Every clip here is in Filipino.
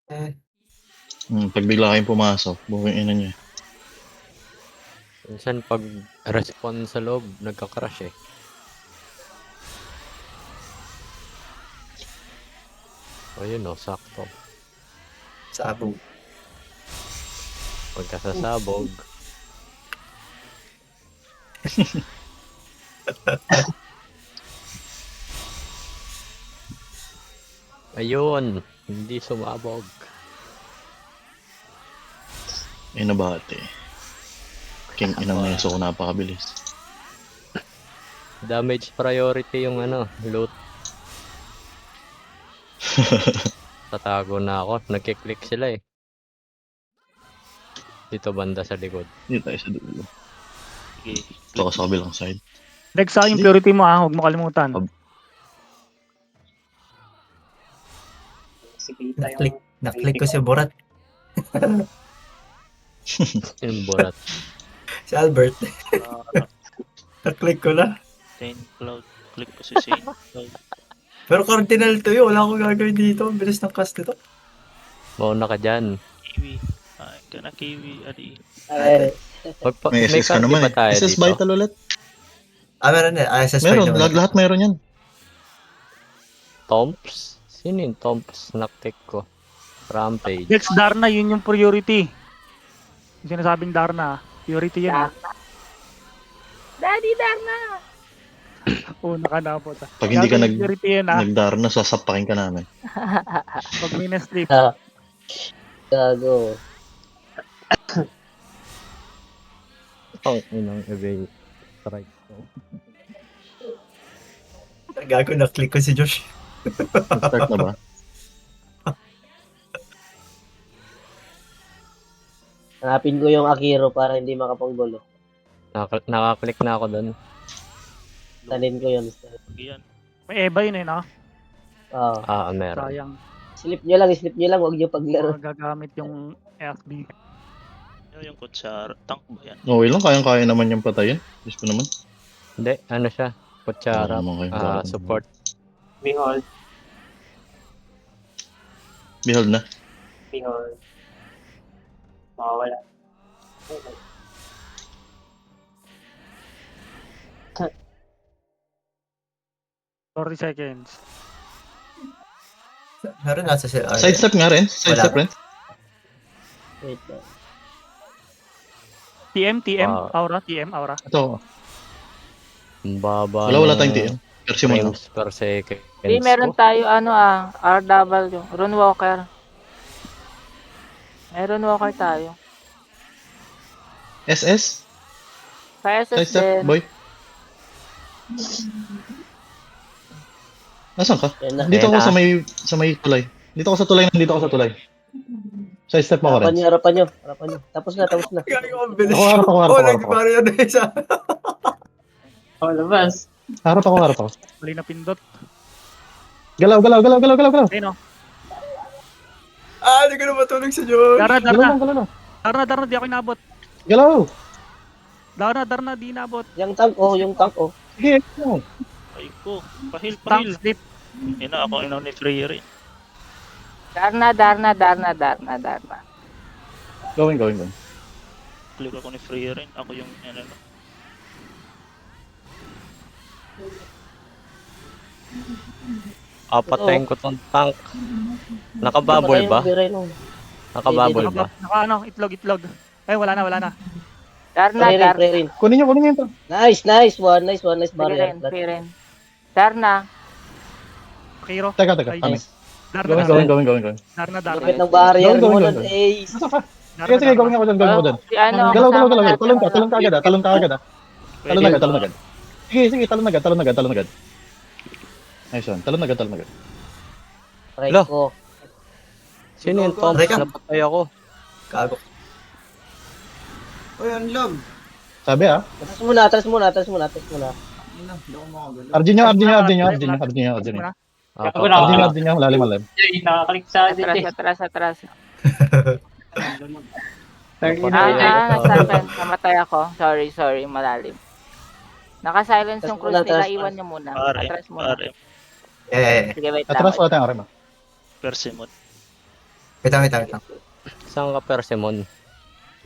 Pag bigla kayong pumasok, buking ina niya. Minsan pag response sa loob, nagka-crash eh. Ayun o, sakto. Sabog. Pagkasasabog. Ayun, hindi sumabog. Inabate. King inang neso ko napakabilis. Damage priority yung loot. Tatago na ako. Nagkiklik sila eh. Dito banda sa likod. Dito tayo sa dulo. Okay. Ito ka sa kabilang side. Next sa yung purity mo huwag mo kalimutan. Naklik ko si Borat. Yung borat. Si Albert. Naklik ko na. Saint Cloud. Click ko si Saint Cloud. Pero cardinal to yun. Wala akong gagawin dito. Ang bilis ng cast nito. Mauna ka dyan. Kiwi. Ay, ka na Kiwi. Adi. May SS ka card naman ba tayo eh. SS dito? Vital ulit. Meron na. SS5 Meron, naman. lahat meron yan. Tomps? Sino yung Tomps? Naktik ko. Rampage. Next Darna, yun yung priority. Yung sinasabing Darna, priority yun. Daddy Darna! Una ka na po. Pag hindi ka priority yun nagdarna, sasapakin ka namin. Pag may na-sleep. Gago. Ang inang evade. Strike ko. Gago, naklik ko si Josh. Start na ba? Hanapin ko yung Akiro para hindi makapanggulo. Nakaklik na ako doon. Talin ko yun. Yan. May Eva yun no? Oo. Meron. Sayang. Slip nyo lang, huwag nyo paglaro. Gagamit yung FB. Ano yung kutsara? Tank ba yan? Okay lang, kayang-kaya naman yung patayin. Gusto naman. Hindi, ano siya? Kutsara. Ano naman kayo? Support. Behold. Behold na. Behold. Mawawala. 40 seconds. Meron nasa sila. Sidestep nga rin. Sidestep rin. Wait lang. TM, Ah. Aura. Ito. Ang baba. Wala ng tayong TM. Pero mo na. frames per second. Hindi, meron tayo RW, Runewalker. May Runewalker tayo. SS? Sa SS Sidestep, din. boy. Nasaan ka? Yan na. Dito ako Ayan sa may tulay. Dito ako sa tulay, nandito ako sa tulay. Sidestep mo ka rin. Harapan nyo. Tapos na. Gago, ang bilis. Ako, harap ako. Nagpari yan na isa. Oh, labas. Harap ako. Mali na pindot. Galaw. Ayun Hindi ko na matulog sa Josh. Darna. Galaw. Darna, di ako inabot. Galaw. Darna, di inabot. Yung tank, Sige, ano? Ay ko. Pahil. Tank sleep. Ina ako inaw ni Freya rin. Darna. Going. Click ako ni Freya rin. Ako yung Apatayin ko tong tank. Nakabubble ba? Nakabubble ba? Itlog. Ay, wala na. Darna. Pre-rin. Kunin niyo ito. Nice. One nice barrier. Pirin. Darna. Akiro. Teka. Ay, Kami. Darna. Going. Darna. Lupit ng barrier Go. mo nun, ace. Sige, going ako dyan. Si ano, Galaw. kasama Talon natin. ka agad. Talon agad. Sige, talon agad. Nice one. Talon agad. Try Lo. ko. Sino yung Tomps? Teka. Napatay ako. Gago. Uy, ang lag. Sabi Atras muna. Arjun nyo. Ako na. Arjun nyo, lalim. Jay, nakakalik sa atin. Atras. Sorry Namatay ako. Sorry, malalim. Naka-silence yung cruise nila, Atras. iwan nyo muna. RM. Atras muna. RM. Sige, wait lang. Atras wala tayong arima. Persimmon. Wait lang. Saan ka Persimmon?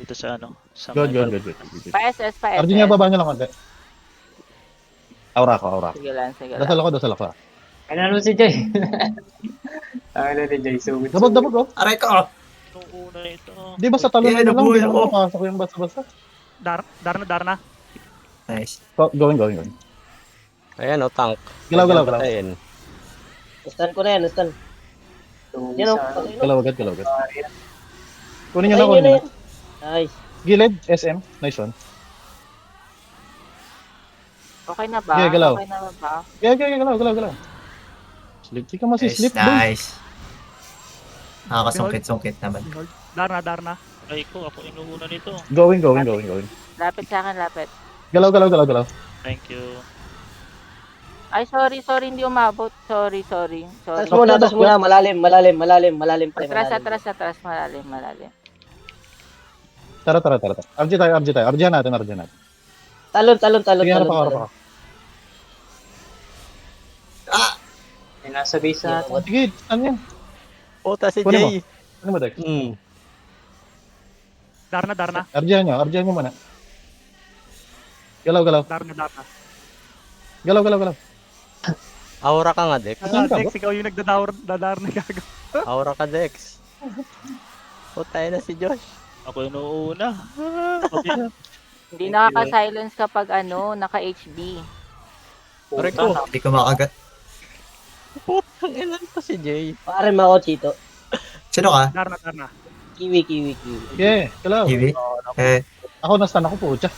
Dito sa ano. Sa Good, may- good. Pa-SS, Arjun niya, pa-SS. baba niyo lang konti. Aura ko. Sige lang, sige lang. Dasal ako. Ano naman si Jay? Ano ni Jay? Sugod. Dabog, oh. Aray ko! Nung una ito. Di ba sa talon Yeah, na lang, nabuhay di ako. naman mapasok yung basta-basta. Darna. Nice. Going. Ayan o, tank. Galaw. Patayin. Stun ko na yan, stun. Yan o, patay na. Galaw agad. Kunin niyo na, Patay kunin nyo niyo na. Nice. Gilid, SM. Nice one. Okay na ba? Okay, galaw. Okay na ba? Galaw. Sleep. Di ka masislip. Nice. Nakakasungkit naman. Darna. Ay ko, ako inuuna nito. Going. Lapit sa akin, lapit. Galaw. Thank you. Ay, sorry, hindi umabot. Sorry. Tas muna, malalim pa. Atras, malalim. Tara. RG tayo. RG natin. Talon. Sige, harap ako. May nasa base natin. Sige, ano yan? Puta si Kunin mo. Jay. Ano mo, Dex? Darna. RG nyo muna. Galaw. Darna. Galaw. Aura ka nga, Dex. Saan ka ba? Dex, ikaw yung nagdadarna gago. Aura ka, Dex. Putay na si Josh. Ako inuuna. Hindi nakaka-silence kapag naka-HB. Pare ko. Hindi ko makagat. Putang ilan to si Jay. Pare ako, Chito. Sino ka? Darna. Kiwi. Yeah, galaw. Kiwi? Eh, Ako, nastan ako po, tsa.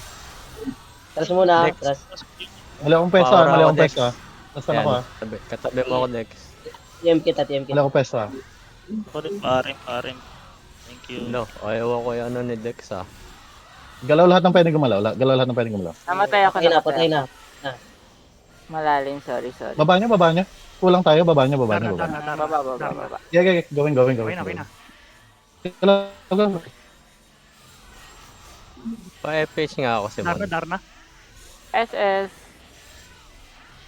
Tras muna, Next. tras. Mali akong pwesto, Power ako, Dex. Nastan ako, ah. Katabi mo ako, Dex. TM kita. Mali akong pwesto, ah. Ako rin, paring. Thank you. No, ayaw ko yung ni Dex ah. Galaw lahat ng pwedeng gumalaw. Namatay ako. Patay na. Malalim, sorry. Baba nyo. Kulang tayo, baba nyo. Darna. Baba. Yeah, going. Okay na. Galaw. Pa-FH nga ako si Mon. Darna. SS.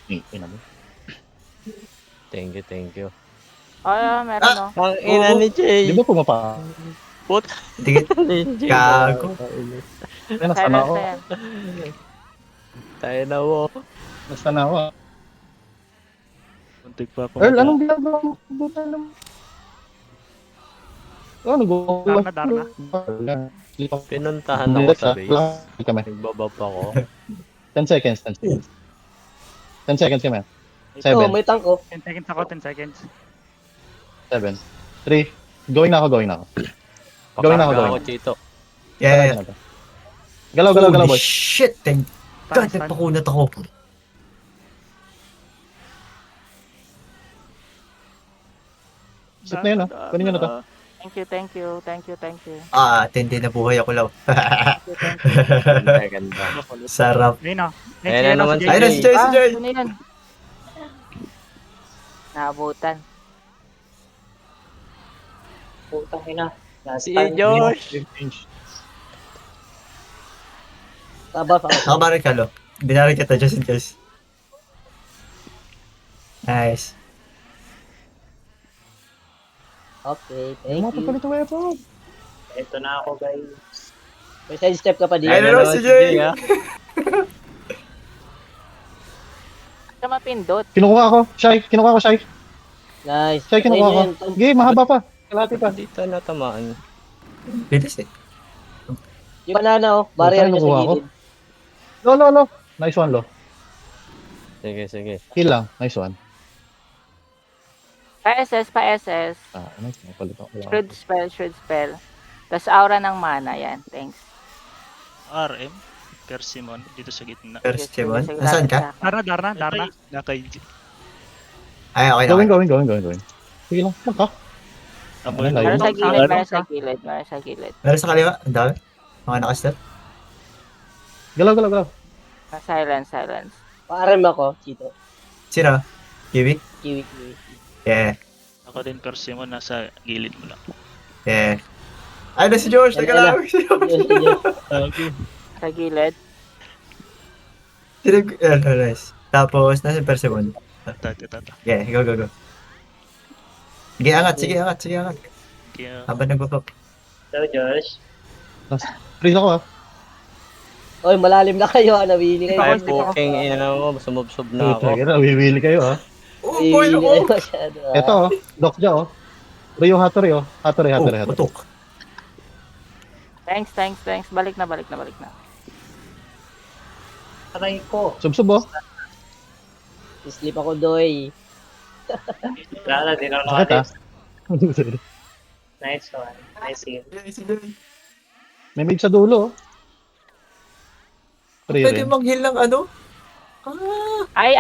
Ina mo. Thank you. Meron Ang ina ni Jay. Di ba pumapa? Puta tigit. ni Jay. Gago. Ay, nastan ako. Tayo na mo. Nastan ako, ah. Muntik pa ako. Earl, anong ginagawa mo? Buta naman. Nag-uwan. Darna. Pinuntahan ako sa base. Kami. Nagbabab ako. 10 seconds. 10 seconds kami. Oh, 7, may tank ko. 10 seconds ako, 10 seconds. 7, 3. Going na ako. Going na Pakarga ako. ako, Chito. Yeah. Galaw, Holy boy. shit. Thank God, nagpakunat ako. Sit na yun, ah. Kunin nyo na to. Thank you. Tindi na buhay ako, Law. Ganda. Sarap. Ayun na. Ayun na naman si Ayun na si Jay, si Jay. Ano yun? Naabutan. Putang ina. Si Josh. 15. Tabaf ako. Nakabarin ka, Law. Binarin kita just in case. Nice. Okay, Ay, thank you. matapalit ang weapon. Ito na ako, guys. May side step ka pa di. Ayun na si Jay. Ito mapindot. Kinukuha ko, Shy. Nice. Shy, kinukuha ko. Patay na yun. Sige, mahaba pa. Kalati pa. Dito na tamaan. Bilis eh. Yung banana, barrier niya sa Kinukuha ko. gilid. Lo. Nice one, Lo. Sige. Kill lang. Nice one. Pa-SS. Nice. Napalit ako. Shroud spell. Tapos aura ng mana, yan. Thanks. RM. Persimmon. Dito sa gitna. First Simon. Nasaan ka? Darna. Nakay. Ay, okay na. Going. Sige lang. Ka. Ako Ano, Meron sa inuuna. gilid, meron sa gilid. Meron sa kaliwa. Ang dami. Mga nakastep. Galaw. Silence. Parem ako, Chito. Sino? Kiwi? Kiwi. Yeah. Ako din Persimmon. Nasa gilid mo lang. Yeah. Ay, na si George. Teka lang. Diyos, Diyos. Sa gilid. Nice. Tapos, nasa Persimmon. Tata. Yeah, go. Sige, angat. Thank you. Habang nagpapap. So, Josh. Freeze ako ah. Oy, malalim na kayo, nawili kayo. Ay, booking, mo, sumubsob na ako. Puta, wiwili kayo ah. Oh, boy, Nawili kayo oh! masyado. Ito oh, Dokja oh. Rio Hattori oh. Hattori. Oh, putok. Thanks. Balik na. Aray ko. Subsub oh. Sleep ako, Doy. Wala na, di na Sakit ah. Nice one. Nice hit. May mid sa dulo oh. Pwede Rin. mag-heal ng ano? Ah! Ay,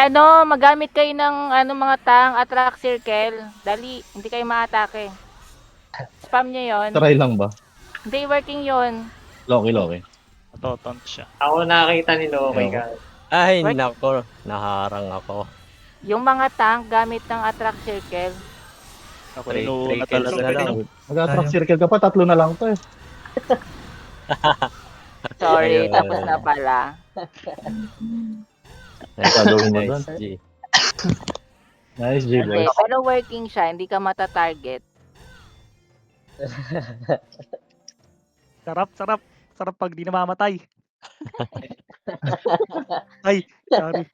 magamit kayo ng mga attract circle. Dali, hindi kayo maatake. Spam nyo yon. Try lang ba? Hindi working yon. Loki. Natotaunt siya. Ako nakakita ni Loki Ewan. ka. Ay, What? nako. Naharang ako. Yung mga tank gamit ng attract circle. Ako Three inuuna kills talaga. na lang. Mag-attract circle ka pa, 3 na lang to eh. Sorry, Ayun. tapos na pala. Gagawin mo Nice, doon. G. Nice G Hindi, boy. pero working siya, hindi ka mata-target. Sarap pag di namamatay. Ay, sorry.